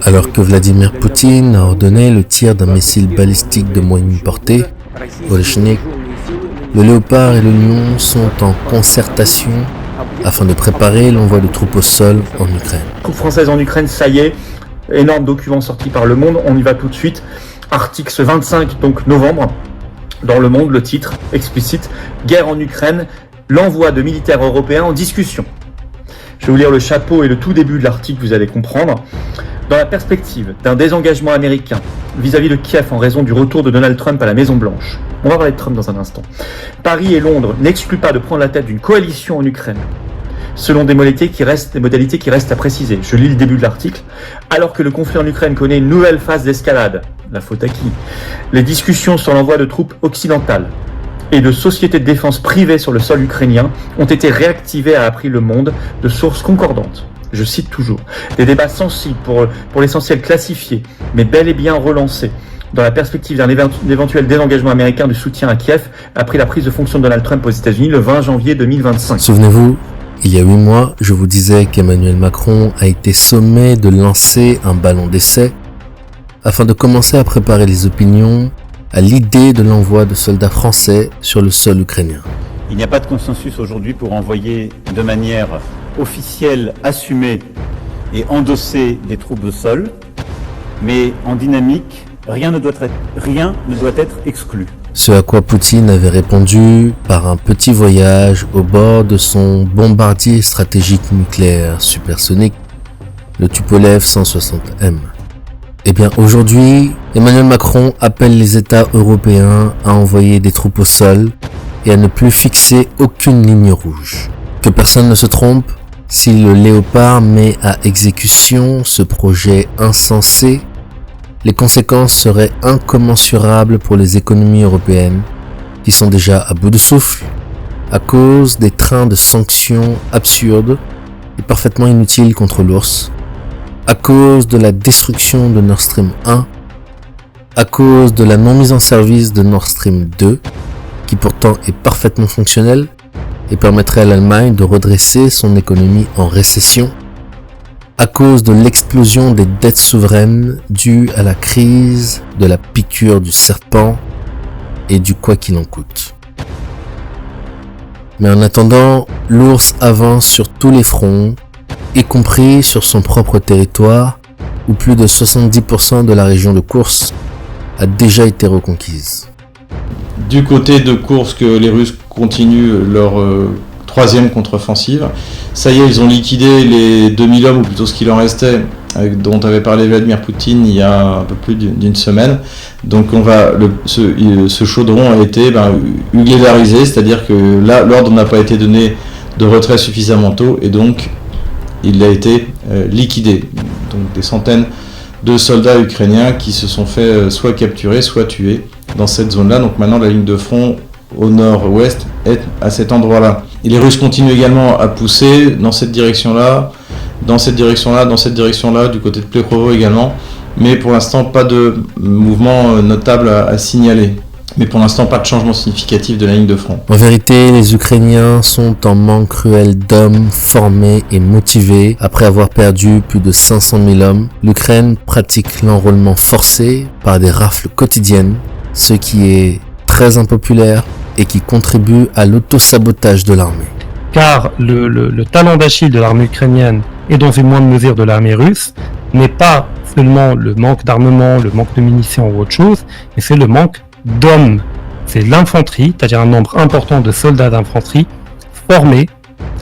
Alors que Vladimir Poutine a ordonné le tir d'un missile balistique de moyenne portée, Oreshnik, le Léopard et le Lion sont en concertation afin de préparer l'envoi de troupes au sol en Ukraine. Troupes françaises en Ukraine, ça y est, énorme document sorti par Le Monde, on y va tout de suite. Article 25, donc novembre, dans Le Monde, le titre explicite, guerre en Ukraine, l'envoi de militaires européens en discussion. Je vais vous lire le chapeau et le tout début de l'article, vous allez comprendre. Dans la perspective d'un désengagement américain vis-à-vis de Kiev en raison du retour de Donald Trump à la Maison-Blanche, on va parler de Trump dans un instant, Paris et Londres n'excluent pas de prendre la tête d'une coalition en Ukraine, selon des modalités qui restent à préciser. Je lis le début de l'article. Alors que le conflit en Ukraine connaît une nouvelle phase d'escalade, la faute à qui ? Les discussions sur l'envoi de troupes occidentales et de sociétés de défense privées sur le sol ukrainien ont été réactivées, a appris Le Monde, de sources concordantes. Je cite toujours. Des débats sensibles pour l'essentiel classifiés, mais bel et bien relancés, dans la perspective d'un éventuel désengagement américain du soutien à Kiev, après la prise de fonction de Donald Trump aux États-Unis le 20 janvier 2025. Souvenez-vous, il y a 8 mois, je vous disais qu'Emmanuel Macron a été sommé de lancer un ballon d'essai afin de commencer à préparer les opinions à l'idée de l'envoi de soldats français sur le sol ukrainien. Il n'y a pas de consensus aujourd'hui pour envoyer de manière officielle, assumée et endossée des troupes au sol, mais en dynamique, rien ne doit être exclu. Ce à quoi Poutine avait répondu par un petit voyage au bord de son bombardier stratégique nucléaire supersonique, le Tupolev 160M. Eh bien aujourd'hui, Emmanuel Macron appelle les États européens à envoyer des troupes au sol et à ne plus fixer aucune ligne rouge. Que personne ne se trompe, si le Léopard met à exécution ce projet insensé, les conséquences seraient incommensurables pour les économies européennes qui sont déjà à bout de souffle à cause des trains de sanctions absurdes et parfaitement inutiles contre l'ours, à cause de la destruction de Nord Stream 1, à cause de la non mise en service de Nord Stream 2, qui pourtant est parfaitement fonctionnel et permettrait à l'Allemagne de redresser son économie en récession, à cause de l'explosion des dettes souveraines dues à la crise de la piqûre du serpent et du quoi qu'il en coûte. Mais en attendant, l'ours avance sur tous les fronts, y compris sur son propre territoire, où plus de 70% de la région de Koursk a déjà été reconquise. Du côté de Koursk, les Russes continuent leur troisième contre-offensive. Ça y est, ils ont liquidé les 2000 hommes, ou plutôt ce qu'il en restait, dont avait parlé Vladimir Poutine il y a un peu plus d'une semaine. Donc ce chaudron a été ugélarisé, c'est-à-dire que là, l'ordre n'a pas été donné de retrait suffisamment tôt, et donc il a été liquidé. Donc des centaines de soldats ukrainiens qui se sont fait soit capturer, soit tuer dans cette zone-là. Donc maintenant, la ligne de front au nord-ouest est à cet endroit-là. Et les Russes continuent également à pousser dans cette direction-là, du côté de Plekhovo également, mais pour l'instant pas de mouvement notable à signaler. Mais pour l'instant pas de changement significatif de la ligne de front. En vérité, les Ukrainiens sont en manque cruel d'hommes formés et motivés. Après avoir perdu plus de 500 000 hommes, l'Ukraine pratique l'enrôlement forcé par des rafles quotidiennes, ce qui est très impopulaire et qui contribue à l'autosabotage de l'armée. Car le talent d'Achille de l'armée ukrainienne et dans une moindre mesure de l'armée russe n'est pas seulement le manque d'armement, le manque de munitions ou autre chose, mais c'est le manque d'hommes. C'est l'infanterie, c'est-à-dire un nombre important de soldats d'infanterie formés,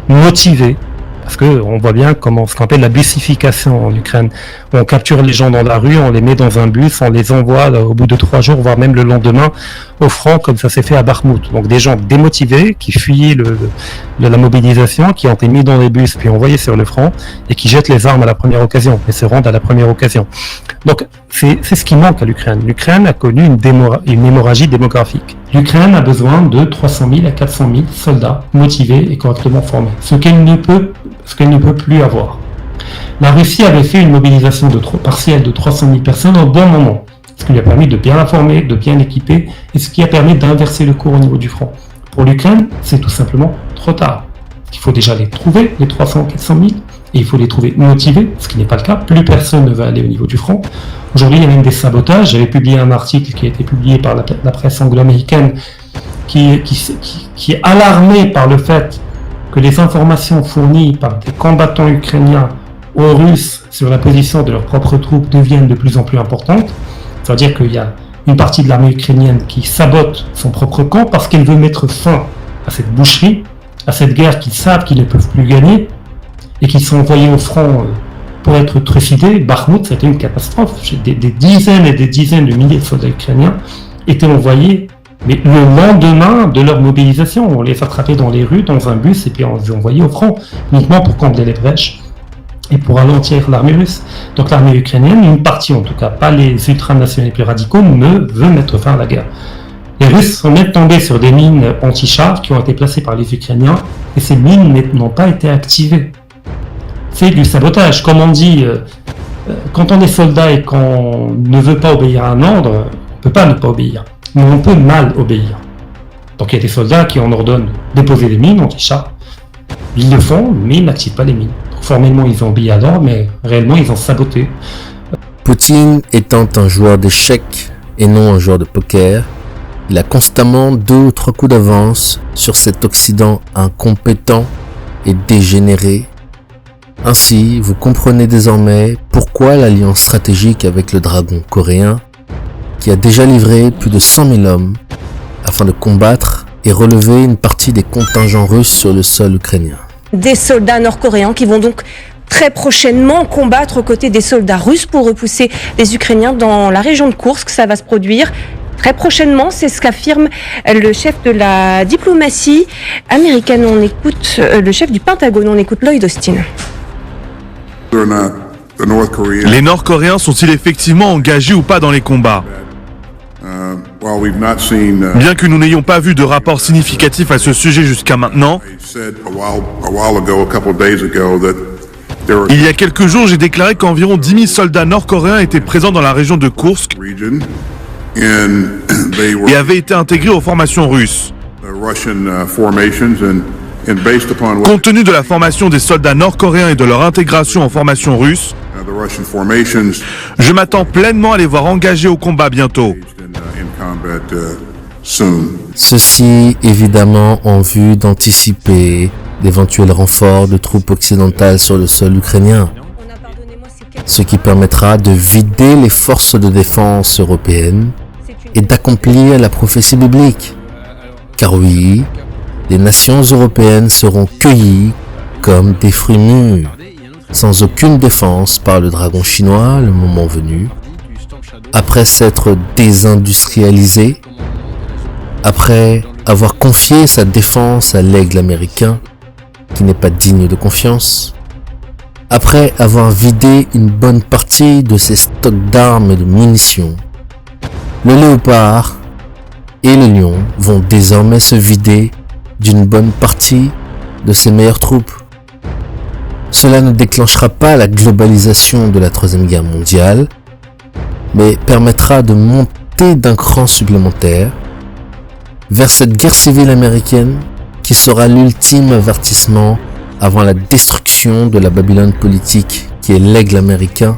motivés, parce que on voit bien comment ce qu'on appelle la bussification en Ukraine. On capture les gens dans la rue, on les met dans un bus, on les envoie au bout de 3 jours, voire même le lendemain, au front, comme ça s'est fait à Bakhmout. Donc des gens démotivés, qui fuyaient la mobilisation, qui ont été mis dans les bus, puis envoyés sur le front, et qui jettent les armes à la première occasion, et se rendent à la première occasion. Donc c'est ce qui manque à l'Ukraine. L'Ukraine a connu une hémorragie démographique. L'Ukraine a besoin de 300 000 à 400 000 soldats motivés et correctement formés, ce qu'elle ne peut plus avoir. La Russie avait fait une mobilisation partielle de 300 000 personnes au bon moment, ce qui lui a permis de bien la former, de bien l'équiper, et ce qui a permis d'inverser le cours au niveau du front. Pour l'Ukraine, c'est tout simplement trop tard. Il faut déjà les trouver, les 300 400 000, et il faut les trouver motivés, ce qui n'est pas le cas. Plus personne ne va aller au niveau du front. Aujourd'hui, il y a même des sabotages. J'avais publié un article qui a été publié par la presse anglo-américaine qui est alarmé par le fait que les informations fournies par des combattants ukrainiens aux Russes sur la position de leurs propres troupes deviennent de plus en plus importantes. Ça veut dire qu'il y a une partie de l'armée ukrainienne qui sabote son propre camp parce qu'elle veut mettre fin à cette boucherie, à cette guerre qu'ils savent qu'ils ne peuvent plus gagner et qu'ils sont envoyés au front pour être trucidés. Bakhmout, c'était une catastrophe. Des dizaines et des dizaines de milliers de soldats ukrainiens étaient envoyés, mais le lendemain de leur mobilisation. On les attrapait dans les rues, dans un bus, et puis on les envoyait au front, uniquement pour combler les brèches et pour ralentir l'armée russe. Donc l'armée ukrainienne, une partie en tout cas, pas les ultranationaux les plus radicaux, ne veut mettre fin à la guerre. Les Russes sont même tombés sur des mines anti-chars qui ont été placées par les Ukrainiens, et ces mines n'ont pas été activées. C'est du sabotage. Comme on dit, quand on est soldat et qu'on ne veut pas obéir à un ordre, on ne peut pas ne pas obéir. Mais on peut mal obéir. Donc il y a des soldats qui en ordonnent déposer des mines anti-chars. Ils le font, mais ils n'activent pas les mines. Donc, formellement, ils ont obéi à l'ordre, mais réellement, ils ont saboté. Poutine étant un joueur d'échecs et non un joueur de poker, il a constamment 2 ou 3 coups d'avance sur cet Occident incompétent et dégénéré. Ainsi, vous comprenez désormais pourquoi l'alliance stratégique avec le dragon coréen, qui a déjà livré plus de 100 000 hommes afin de combattre et relever une partie des contingents russes sur le sol ukrainien. Des soldats nord-coréens qui vont donc très prochainement combattre aux côtés des soldats russes pour repousser les Ukrainiens dans la région de Koursk. Ça va se produire très prochainement, c'est ce qu'affirme le chef de la diplomatie américaine. On écoute le chef du Pentagone, on écoute Lloyd Austin. Les Nord-Coréens sont-ils effectivement engagés ou pas dans les combats ? Bien que nous n'ayons pas vu de rapport significatif à ce sujet jusqu'à maintenant, il y a quelques jours, j'ai déclaré qu'environ 10 000 soldats nord-coréens étaient présents dans la région de Koursk et avaient été intégrés aux formations russes. Compte tenu de la formation des soldats nord-coréens et de leur intégration en formation russe, je m'attends pleinement à les voir engagés au combat bientôt. Ceci évidemment en vue d'anticiper d'éventuels renforts de troupes occidentales sur le sol ukrainien, ce qui permettra de vider les forces de défense européennes et d'accomplir la prophétie biblique. Car oui, les nations européennes seront cueillies comme des fruits mûrs, sans aucune défense par le dragon chinois le moment venu, après s'être désindustrialisé, après avoir confié sa défense à l'aigle américain, qui n'est pas digne de confiance, après avoir vidé une bonne partie de ses stocks d'armes et de munitions, le léopard et le lion vont désormais se vider d'une bonne partie de ses meilleures troupes. Cela ne déclenchera pas la globalisation de la Troisième Guerre mondiale, mais permettra de monter d'un cran supplémentaire vers cette guerre civile américaine qui sera l'ultime avertissement avant la destruction de la Babylone politique qui est l'aigle américain,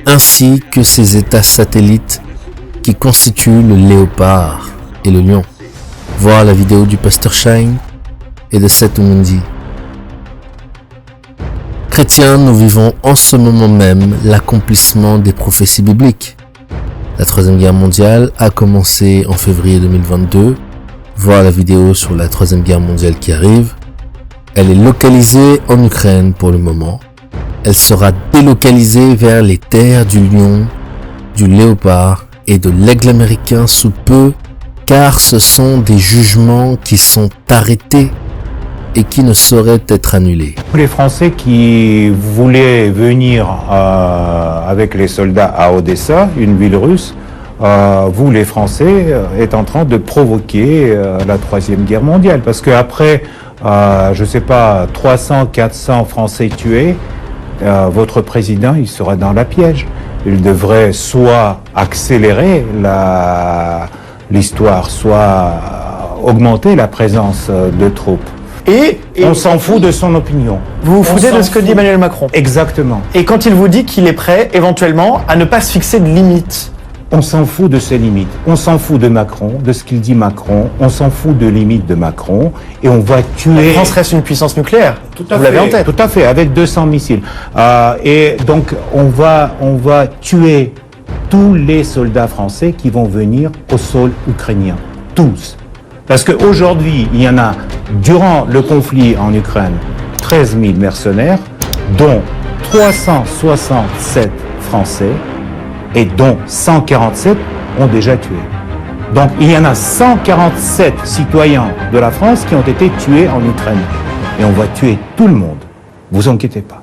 ainsi que ses États satellites qui constituent le léopard et le lion. Voir la vidéo du Pasteur Shine et de Seth Mundi. Chrétiens, nous vivons en ce moment même l'accomplissement des prophéties bibliques. La Troisième Guerre mondiale a commencé en février 2022. Voir la vidéo sur la Troisième Guerre mondiale qui arrive. Elle est localisée en Ukraine pour le moment. Elle sera délocalisée vers les terres du lion, du léopard et de l'aigle américain sous peu, car ce sont des jugements qui sont arrêtés et qui ne sauraient être annulés. Les Français qui voulaient venir avec les soldats à Odessa, une ville russe, vous les Français êtes en train de provoquer la Troisième Guerre mondiale. Parce qu'après, je sais pas, 300, 400 Français tués, votre président, il sera dans la piège. Il devrait soit accélérer l'histoire, soit augmenter la présence de troupes. Et on s'en fout de son opinion. Vous vous foutez de ce que dit Emmanuel Macron. Exactement. Et quand il vous dit qu'il est prêt, éventuellement, à ne pas se fixer de limites. On s'en fout de ses limites. On s'en fout de Macron, de ce qu'il dit Macron. On s'en fout de limites de Macron. Et on va tuer... La France reste une puissance nucléaire. Tout à vous fait, l'avez en tête. Tout à fait, avec 200 missiles. Et donc, on va tuer tous les soldats français qui vont venir au sol ukrainien. Tous. Parce qu'aujourd'hui, il y en a, durant le conflit en Ukraine, 13 000 mercenaires, dont 367 Français, et dont 147 ont déjà tué. Donc il y en a 147 citoyens de la France qui ont été tués en Ukraine. Et on va tuer tout le monde. Vous inquiétez pas.